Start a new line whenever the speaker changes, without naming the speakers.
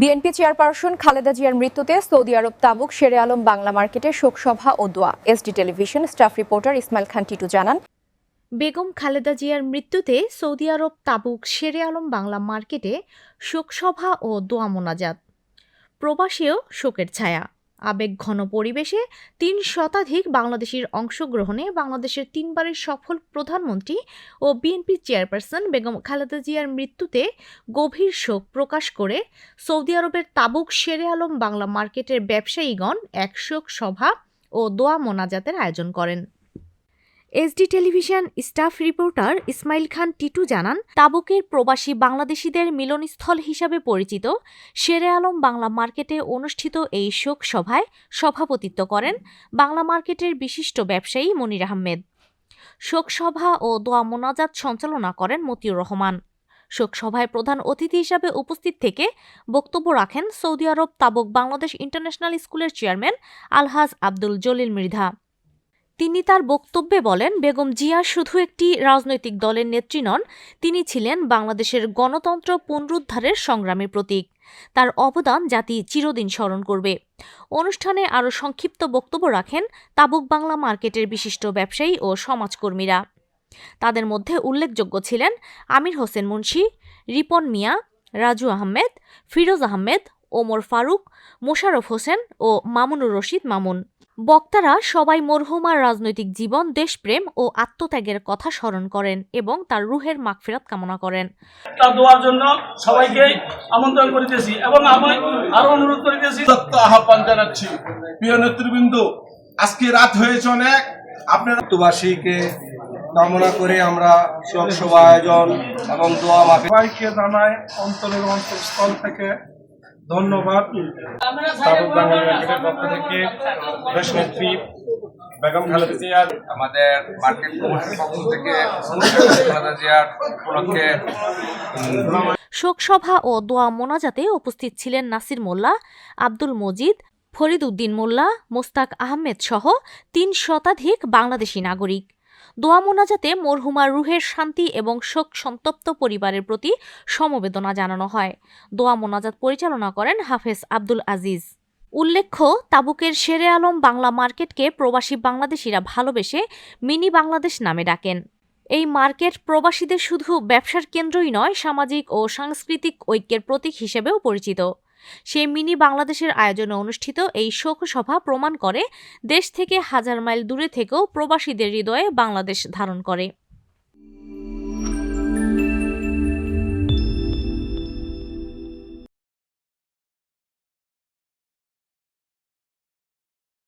BNP chairperson Khaleda জিয়ার মৃত্যুতে Saudi Arab Tabuk Shere Alam Bangla মার্কেটে শোকসভা ও দোয়া। SD television staff reporter Ismail Khan Titu জানান,
বেগম খালেদা জিয়ার মৃত্যুতে Saudi Arab Tabuk Shere Alam Bangla মার্কেটে শোকসভা ও দোয়া মোনাজাত। প্রবাসেও শোকের ছায়া। আবেগঘন পরিবেশে ৩ শতাধিক বাংলাদেশির অংশগ্রহণে বাংলাদেশের 3বারের সফল প্রধানমন্ত্রী ও বিএনপি চেয়ারপারসন বেগম খালেদা জিয়ার মৃত্যুতে গভীর শোক প্রকাশ করে সৌদি আরবের তাবুক শেরে আলম বাংলা মার্কেটের ব্যবসায়ীগণ এক শোক সভা ও দোয়া মোনাজাতের আয়োজন করেন। SD television staff reporter Ismail Khan Titu জানান, তাবুকের প্রবাসী বাংলাদেশিদের মিলনস্থল হিসাবে পরিচিত শেরে আলম বাংলা মার্কেটে অনুষ্ঠিত এই শোক সভায় সভাপতিত্ব করেন বাংলা মার্কেটের বিশিষ্ট ব্যবসায়ী মনির আহমেদ। শোকসভা ও দোয়া মোনাজাত সঞ্চালনা করেন মতিউর রহমান। শোকসভায় প্রধান অতিথি হিসাবে উপস্থিত থেকে বক্তব্য রাখেন সৌদি আরব তাবুক বাংলাদেশ ইন্টারন্যাশনাল স্কুলের চেয়ারম্যান আলহাজ আব্দুল জলিল মৃধা। তিনি তার বক্তব্যে বলেন, বেগম জিয়া শুধু একটি রাজনৈতিক দলের নেত্রী নন, তিনি ছিলেন বাংলাদেশের গণতন্ত্র পুনরুদ্ধারের সংগ্রামী প্রতীক। তার অবদান জাতি চিরদিন স্মরণ করবে। অনুষ্ঠানে আরও সংক্ষিপ্ত বক্তব্য রাখেন তাবুক বাংলা মার্কেটের বিশিষ্ট ব্যবসায়ী ও সমাজকর্মীরা। তাদের মধ্যে উল্লেখযোগ্য ছিলেন আমির হোসেন মুন্সি, রিপন মিয়া, রাজু আহমেদ, ফিরোজ আহমেদ, ওমর ফারুক, মোশাররফ হোসেন ও মামুনুর রশিদ মামুন। বক্তারা সবাই মরহুমার রাজনৈতিক জীবন, দেশপ্রেম ও আত্মত্যাগের কথা স্মরণ করেন এবং তার রুহের মাগফিরাত কামনা করেন।
তার দোয়ার জন্য সবাইকে আমন্ত্রণ করিতেছি এবং আমি আরো অনুরোধ করিতেছি,
আহ্বান জানাচ্ছি প্রিয় নেতৃবৃন্দ, আজকে রাত হয়েছে অনেক, আপনারা
মৃত্যুবাসীকে কামনা করে আমরা শোক সভা আয়োজন এবং দোয়া মাহফিল
সবাইকে জানাই অন্তরের অন্তঃস্থল থেকে ধন্যবাদ।
তাবুক বাংলা মার্কেটের পক্ষ থেকে দেশনেত্রী বেগম খালেদা জিয়া,
আমাদের মার্কেট কমিটির পক্ষ থেকে খালেদা জিয়ার উপলক্ষে
শোকসভা ও দোয়া মোনাজাতে উপস্থিত ছিলেন নাসির মোল্লা, আব্দুল মজিদ, ফরিদ উদ্দিন মোল্লা, মোস্তাক আহমেদ সহ ৩ শতাধিক বাংলাদেশি নাগরিক। দোয়া মোনাজাতে মরহুমার রুহের শান্তি এবং শোক সন্তপ্ত পরিবারের প্রতি সমবেদনা জানানো হয়। দোয়া মোনাজাত পরিচালনা করেন হাফেজ আব্দুল আজিজ। উল্লেখ্য, তাবুকের শেরে আলম বাংলা মার্কেটকে প্রবাসী বাংলাদেশিরা ভালোবেসে মিনি বাংলাদেশ নামে ডাকেন। এই মার্কেট প্রবাসীদের শুধু ব্যবসার কেন্দ্রই নয়, সামাজিক ও সাংস্কৃতিক ঐক্যের প্রতীক হিসেবেও পরিচিত। সেই মিনি বাংলাদেশের আয়োজনে অনুষ্ঠিত এই শোকসভা প্রমাণ করে দেশ থেকে হাজার মাইল দূরে থেকেও প্রবাসীদের হৃদয়ে বাংলাদেশ ধারণ করে।